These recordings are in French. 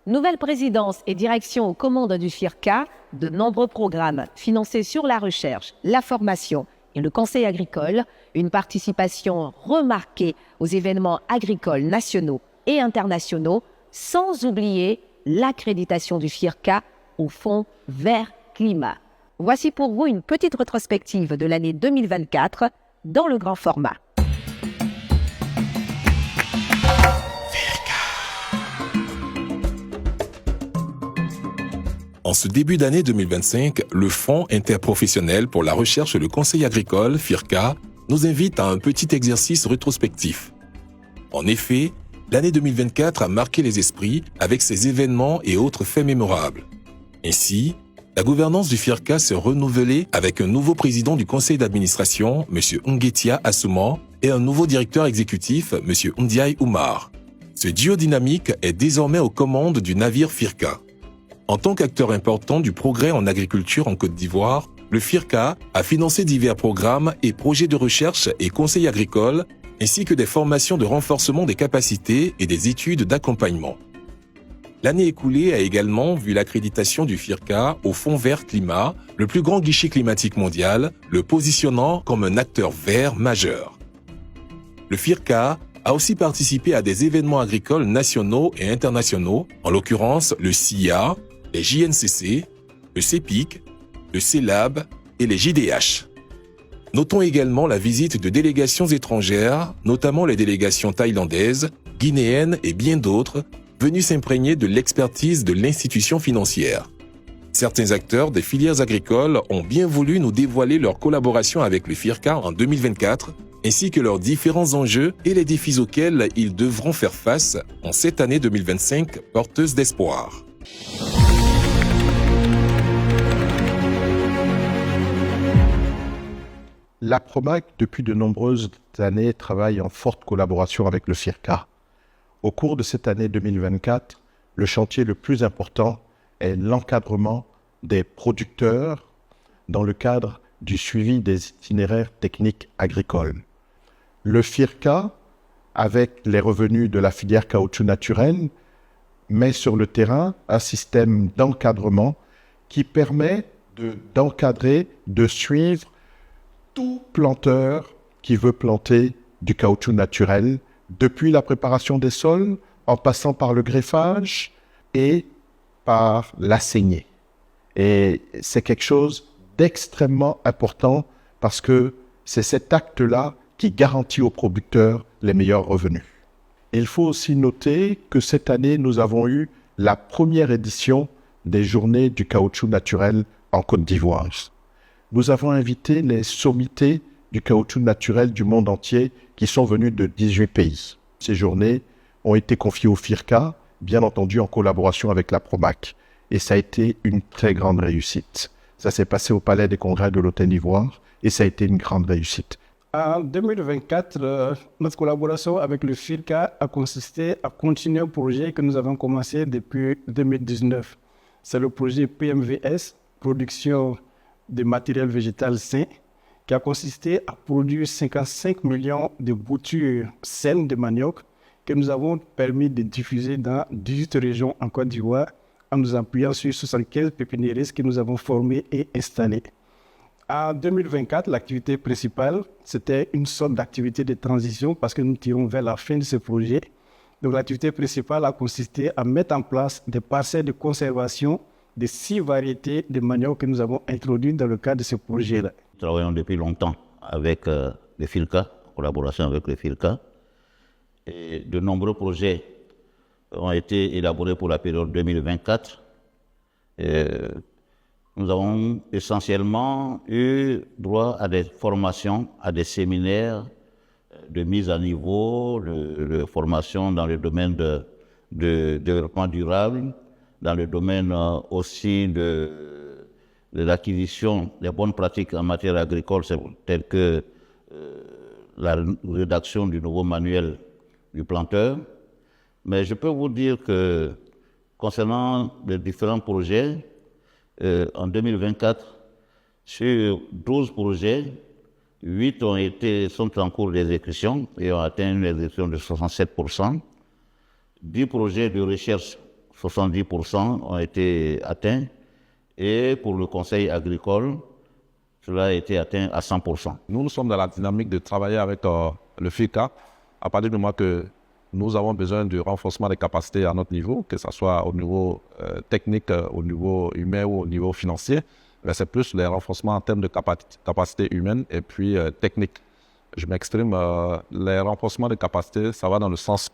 Nouvelle présidence et direction aux commandes du FIRCA, de nombreux programmes financés sur la recherche, la formation et le conseil agricole, une participation remarquée aux événements agricoles nationaux et internationaux, sans oublier l'accréditation du FIRCA au Fonds Vert Climat. Voici pour vous une petite rétrospective de l'année 2024 dans le grand format. En ce début d'année 2025, le Fonds interprofessionnel pour la recherche et le conseil agricole, FIRCA, nous invite à un petit exercice rétrospectif. En effet, l'année 2024 a marqué les esprits avec ses événements et autres faits mémorables. Ainsi, la gouvernance du FIRCA s'est renouvelée avec un nouveau président du conseil d'administration, M. Ungetia Assouman, et un nouveau directeur exécutif, M. Ndiaye Oumar. Ce duo dynamique est désormais aux commandes du navire FIRCA. En tant qu'acteur important du progrès en agriculture en Côte d'Ivoire, le FIRCA a financé divers programmes et projets de recherche et conseils agricoles, ainsi que des formations de renforcement des capacités et des études d'accompagnement. L'année écoulée a également vu l'accréditation du FIRCA au Fonds Vert Climat, le plus grand guichet climatique mondial, le positionnant comme un acteur vert majeur. Le FIRCA a aussi participé à des événements agricoles nationaux et internationaux, en l'occurrence le CIA, les JNCC, le CEPIC, le CELAB et les JDH. Notons également la visite de délégations étrangères, notamment les délégations thaïlandaises, guinéennes et bien d'autres, venues s'imprégner de l'expertise de l'institution financière. Certains acteurs des filières agricoles ont bien voulu nous dévoiler leur collaboration avec le FIRCA en 2024, ainsi que leurs différents enjeux et les défis auxquels ils devront faire face en cette année 2025 porteuse d'espoir. La PROMAC, depuis de nombreuses années, travaille en forte collaboration avec le FIRCA. Au cours de cette année 2024, le chantier le plus important est l'encadrement des producteurs dans le cadre du suivi des itinéraires techniques agricoles. Le FIRCA, avec les revenus de la filière caoutchouc naturel, met sur le terrain un système d'encadrement qui permet d'encadrer, de suivre tout planteur qui veut planter du caoutchouc naturel, depuis la préparation des sols, en passant par le greffage et par la saignée. Et c'est quelque chose d'extrêmement important parce que c'est cet acte-là qui garantit aux producteurs les meilleurs revenus. Il faut aussi noter que cette année, nous avons eu la première édition des Journées du caoutchouc naturel en Côte d'Ivoire. Nous avons invité les sommités du caoutchouc naturel du monde entier qui sont venus de 18 pays. Ces journées ont été confiées au FIRCA, bien entendu en collaboration avec la PROMAC. Et ça a été une très grande réussite. Ça s'est passé au Palais des Congrès de l'Hôtel Ivoire et ça a été une grande réussite. En 2024, notre collaboration avec le FIRCA a consisté à continuer un projet que nous avons commencé depuis 2019. C'est le projet PMVS, production de matériel végétal sain, qui a consisté à produire 55 millions de boutures saines de manioc que nous avons permis de diffuser dans 18 régions en Côte d'Ivoire en nous appuyant sur 75 pépiniéristes que nous avons formés et installés. En 2024, l'activité principale, c'était une sorte d'activité de transition parce que nous tirons vers la fin de ce projet. Donc l'activité principale a consisté à mettre en place des parcelles de conservation des 6 variétés de manioc que nous avons introduites dans le cadre de ce projet-là. Nous travaillons depuis longtemps avec le FIRCA, en collaboration avec le FIRCA. Et de nombreux projets ont été élaborés pour la période 2024. Nous avons essentiellement eu droit à des formations, à des séminaires de mise à niveau, de formation dans le domaine de développement durable, dans le domaine aussi de l'acquisition des bonnes pratiques en matière agricole, telles que la rédaction du nouveau manuel du planteur. Mais je peux vous dire que concernant les différents projets, en 2024, sur 12 projets, 8 sont en cours d'exécution et ont atteint une exécution de 67%. 10 projets de recherche 70% ont été atteints. Et pour le conseil agricole, cela a été atteint à 100%. Nous sommes dans la dynamique de travailler avec le FICA à partir du moment que nous avons besoin de renforcement des capacités à notre niveau, que ce soit au niveau technique, au niveau humain ou au niveau financier. Mais c'est plus les renforcements en termes de capacité humaine et puis technique. Je m'exprime, les renforcements de capacités, ça va dans le sens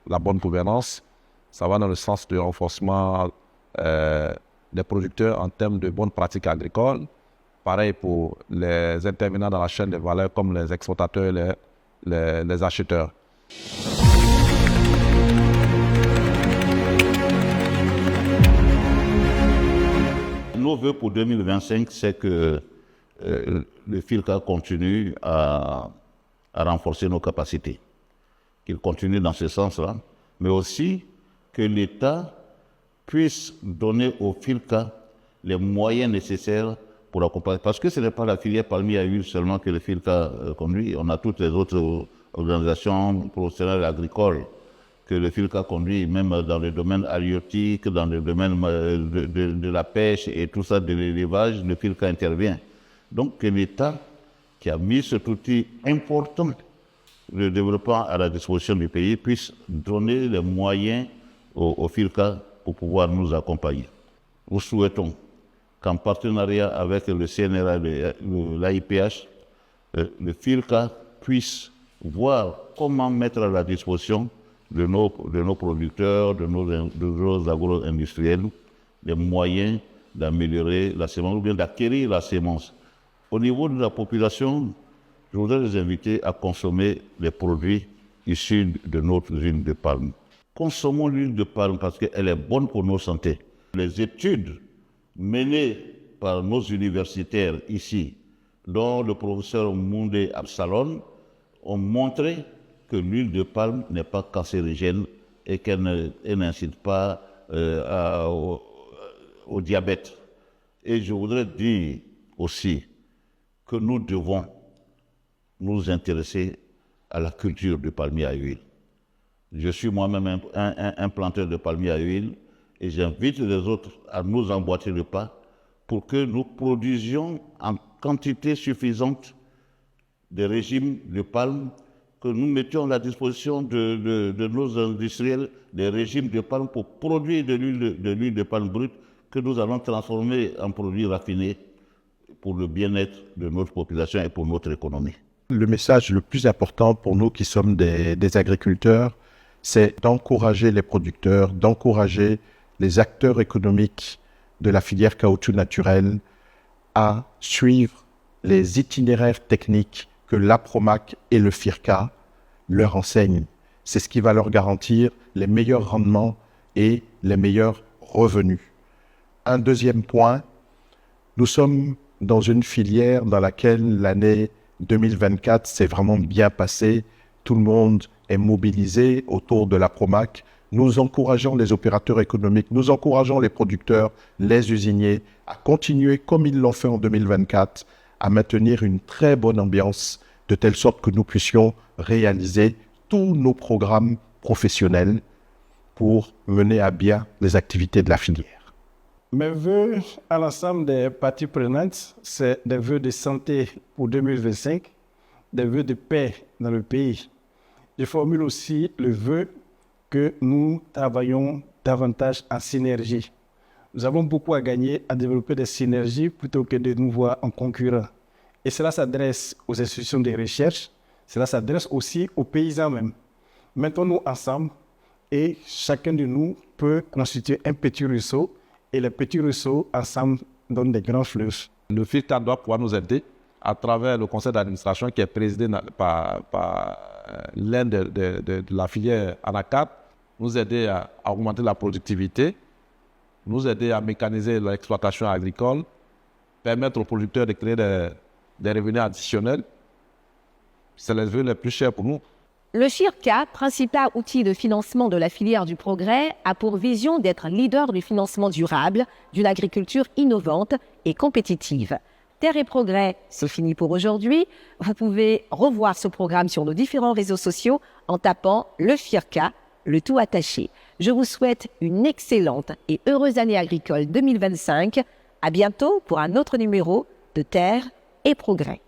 de la bonne gouvernance, ça va dans le sens du renforcement des producteurs en termes de bonnes pratiques agricoles. Pareil pour les intervenants dans la chaîne de valeur comme les exportateurs et les acheteurs. Nos vœux pour 2025, c'est que le FILCA continue à renforcer nos capacités, qu'il continue dans ce sens-là, mais aussi que l'État puisse donner au FILCA les moyens nécessaires pour accompagner. Parce que ce n'est pas la filière palmier à huile seulement que le FILCA conduit, on a toutes les autres organisations professionnelles agricoles que le FILCA conduit, même dans le domaine halieutique, dans le domaine de la pêche et tout ça, de l'élevage, le FILCA intervient. Donc que l'État, qui a mis cet outil important de développement à la disposition du pays, puisse donner les moyens au FILCA pour pouvoir nous accompagner. Nous souhaitons qu'en partenariat avec le CNRA et l'AIPH, le FILCA puisse voir comment mettre à la disposition de nos producteurs, de nos agro-industriels, les moyens d'améliorer la semence ou bien d'acquérir la semence. Au niveau de la population, je voudrais les inviter à consommer les produits issus de notre huile de palme. Consommons l'huile de palme parce qu'elle est bonne pour nos santé. Les études menées par nos universitaires ici, dont le professeur Moundé Absalon, ont montré que l'huile de palme n'est pas cancérigène et qu'elle n'incite pas au diabète. Et je voudrais dire aussi que nous devons nous intéresser à la culture du palmier à huile. Je suis moi-même un planteur de palmier à huile et j'invite les autres à nous emboîter le pas pour que nous produisions en quantité suffisante des régimes de palme, que nous mettions à la disposition de nos industriels des régimes de palme pour produire de l'huile de palme brute que nous allons transformer en produits raffinés pour le bien-être de notre population et pour notre économie. Le message le plus important pour nous qui sommes des agriculteurs, c'est d'encourager les producteurs, d'encourager les acteurs économiques de la filière caoutchouc naturel à suivre les itinéraires techniques que l'APROMAC et le FIRCA leur enseignent. C'est ce qui va leur garantir les meilleurs rendements et les meilleurs revenus. Un deuxième point, nous sommes dans une filière dans laquelle l'année 2024 s'est vraiment bien passée. Tout le monde est mobilisé autour de l'APROMAC. Nous encourageons les opérateurs économiques, nous encourageons les producteurs, les usiniers à continuer comme ils l'ont fait en 2024, à maintenir une très bonne ambiance de telle sorte que nous puissions réaliser tous nos programmes professionnels pour mener à bien les activités de la filière. Mes vœux à l'ensemble des parties prenantes, c'est des vœux de santé pour 2025, des vœux de paix dans le pays. Je formule aussi le vœu que nous travaillons davantage en synergie. Nous avons beaucoup à gagner à développer des synergies plutôt que de nous voir en concurrents. Et cela s'adresse aux institutions de recherche, cela s'adresse aussi aux paysans même. Mettons-nous ensemble et chacun de nous peut constituer un petit ruisseau et les petits ruisseaux ensemble donnent des grands fleuves. Le FILCA doit pouvoir nous aider à travers le conseil d'administration qui est présidé par l'un de la filière ANACAP, nous aider à augmenter la productivité, nous aider à mécaniser l'exploitation agricole, permettre aux producteurs de créer des revenus additionnels. C'est les vœux les plus chers pour nous. Le FIRCA, principal outil de financement de la filière du progrès, a pour vision d'être leader du financement durable d'une agriculture innovante et compétitive. Terre et Progrès, c'est fini pour aujourd'hui. Vous pouvez revoir ce programme sur nos différents réseaux sociaux en tapant le FIRCA, le tout attaché. je vous souhaite une excellente et heureuse année agricole 2025. À bientôt pour un autre numéro de Terre et Progrès.